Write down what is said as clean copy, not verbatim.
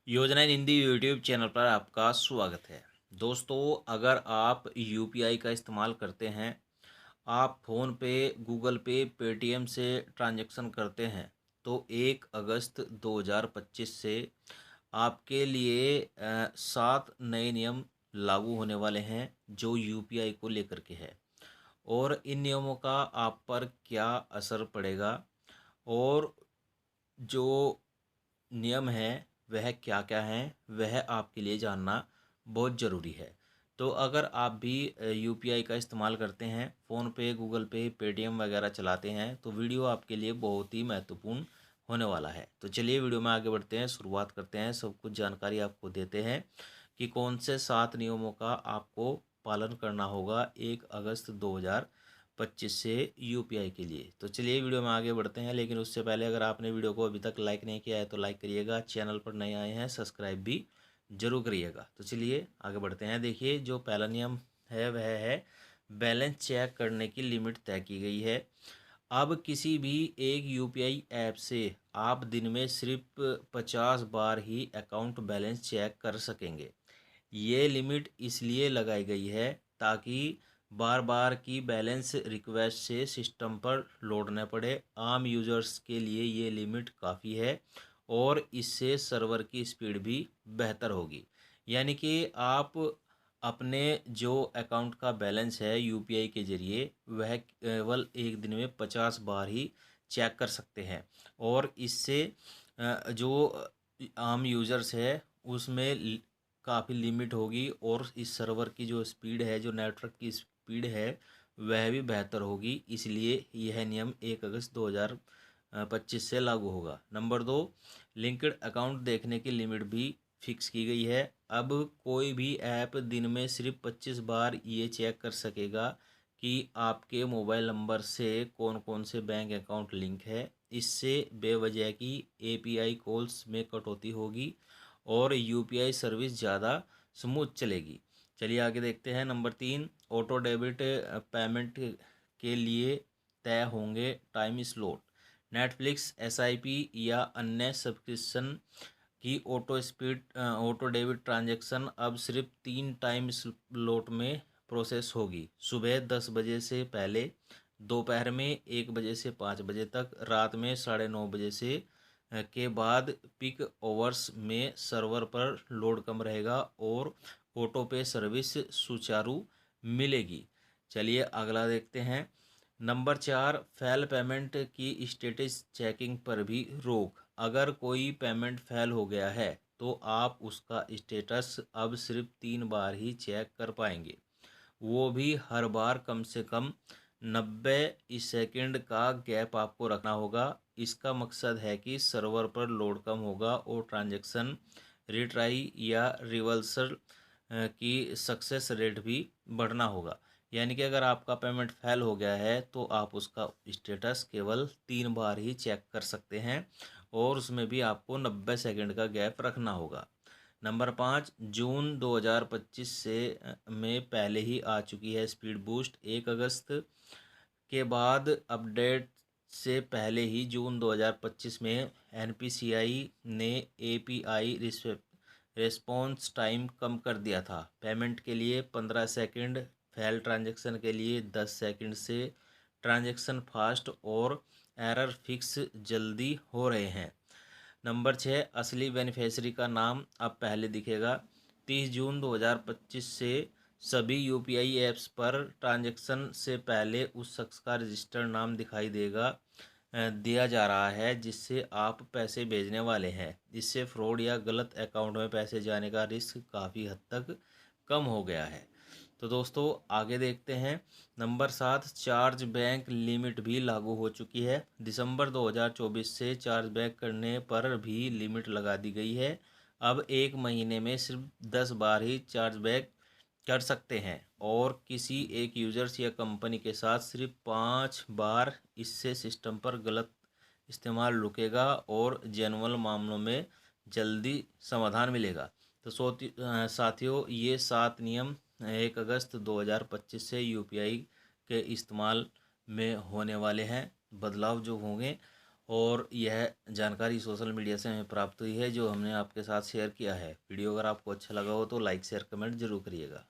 योजना इन Hindi YouTube channel पर आपका स्वागत है। दोस्तों, अगर आप यूपीआई का इस्तेमाल करते हैं, आप फ़ोन पे, गूगल पे, पेटीएम से ट्रांजैक्शन करते हैं, तो 1 अगस्त 2025 से आपके लिए 7 नए नियम लागू होने वाले हैं, जो यूपीआई को लेकर के है। और इन नियमों का आप पर क्या असर पड़ेगा और जो नियम है वह क्या क्या हैं, वह आपके लिए जानना बहुत ज़रूरी है। तो अगर आप भी यूपीआई का इस्तेमाल करते हैं, फ़ोन पे, गूगल पे, पेटीएम वगैरह चलाते हैं, तो वीडियो आपके लिए बहुत ही महत्वपूर्ण होने वाला है। तो चलिए वीडियो में आगे बढ़ते हैं, शुरुआत करते हैं, सब कुछ जानकारी आपको देते हैं कि कौन से 7 नियमों का आपको पालन करना होगा 1 अगस्त 2025 से यूपीआई के लिए। तो चलिए वीडियो में आगे बढ़ते हैं, लेकिन उससे पहले अगर आपने वीडियो को अभी तक लाइक नहीं किया है तो लाइक करिएगा, चैनल पर नए आए हैं सब्सक्राइब भी जरूर करिएगा। तो चलिए आगे बढ़ते हैं। देखिए, जो पहला नियम है वह है बैलेंस चेक करने की लिमिट तय की गई है। अब किसी भी एक यूपीआई ऐप से आप दिन में सिर्फ 50 बार ही अकाउंट बैलेंस चेक कर सकेंगे। ये लिमिट इसलिए लगाई गई है ताकि बार बार की बैलेंस रिक्वेस्ट से सिस्टम पर लोड न पड़े। आम यूजर्स के लिए ये लिमिट काफ़ी है और इससे सर्वर की स्पीड भी बेहतर होगी। यानी कि आप अपने जो अकाउंट का बैलेंस है यूपीआई के ज़रिए वह केवल एक दिन में 50 बार ही चेक कर सकते हैं। और इससे जो आम यूज़र्स है उसमें काफ़ी लिमिट होगी और इस सर्वर की जो स्पीड है, जो नेटवर्क की स्पीड है, वह भी बेहतर होगी। इसलिए यह नियम 1 अगस्त 2025 से लागू होगा। नंबर 2, लिंक्ड अकाउंट देखने की लिमिट भी फिक्स की गई है। अब कोई भी ऐप दिन में सिर्फ 25 बार ये चेक कर सकेगा कि आपके मोबाइल नंबर से कौन कौन से बैंक अकाउंट लिंक है। इससे बेवजह की एपीआई कॉल्स में कटौती होगी और यूपीआई सर्विस ज़्यादा स्मूथ चलेगी। चलिए आगे देखते हैं। नंबर 3, ऑटो डेबिट पेमेंट के लिए तय होंगे टाइम स्लॉट। नेटफ्लिक्स, एसआईपी या अन्य सब्सक्रिप्शन की ऑटो डेबिट ट्रांजैक्शन अब सिर्फ 3 टाइम स्लॉट में प्रोसेस होगी। सुबह 10 बजे से पहले, दोपहर में 1 बजे से 5 बजे तक, रात में 9:30 बजे से के बाद पिक ओवर्स में सर्वर पर लोड कम रहेगा और ऑटो पे सर्विस सुचारू मिलेगी। चलिए अगला देखते हैं। नंबर 4, फेल पेमेंट की स्टेटस चेकिंग पर भी रोक। अगर कोई पेमेंट फेल हो गया है तो आप उसका स्टेटस अब सिर्फ 3 बार ही चेक कर पाएंगे, वो भी हर बार कम से कम 90 सेकंड का गैप आपको रखना होगा। इसका मकसद है कि सर्वर पर लोड कम होगा और ट्रांजैक्शन रिट्राई या रिवर्सल की सक्सेस रेट भी बढ़ना होगा। यानी कि अगर आपका पेमेंट फेल हो गया है तो आप उसका स्टेटस केवल 3 बार ही चेक कर सकते हैं और उसमें भी आपको 90 सेकंड का गैप रखना होगा। नंबर 5, जून 2025 से में पहले ही आ चुकी है स्पीड बूस्ट। 1 अगस्त के बाद अपडेट से पहले ही जून 2025 में एनपीसीआई ने एपीआई रिस्पॉन्स टाइम कम कर दिया था। पेमेंट के लिए 15 सेकंड, फेल ट्रांजैक्शन के लिए 10 सेकंड से ट्रांजैक्शन फास्ट और एरर फिक्स जल्दी हो रहे हैं। नंबर 6, असली बेनिफिशियरी का नाम अब पहले दिखेगा। 30 जून 2025 से सभी यूपीआई ऐप्स पर ट्रांजैक्शन से पहले उस शख्स का रजिस्टर्ड नाम दिया जा रहा है जिससे आप पैसे भेजने वाले हैं। इससे फ्रॉड या गलत अकाउंट में पैसे जाने का रिस्क काफ़ी हद तक कम हो गया है। तो दोस्तों आगे देखते हैं। नंबर 7, चार्ज बैंक लिमिट भी लागू हो चुकी है। दिसंबर 2024 से चार्ज बैक करने पर भी लिमिट लगा दी गई है। अब एक महीने में सिर्फ 10 बार ही चार्ज बैक कर सकते हैं और किसी एक यूजर्स या कंपनी के साथ सिर्फ 5 बार। इससे सिस्टम पर गलत इस्तेमाल रुकेगा और जेनुअन मामलों में जल्दी समाधान मिलेगा। तो साथियों, ये 7 नियम 1 अगस्त 2025 से यूपीआई के इस्तेमाल में होने वाले हैं, बदलाव जो होंगे। और यह जानकारी सोशल मीडिया से हमें प्राप्त हुई है, जो हमने आपके साथ शेयर किया है। वीडियो अगर आपको अच्छा लगा हो तो लाइक शेयर कमेंट जरूर करिएगा।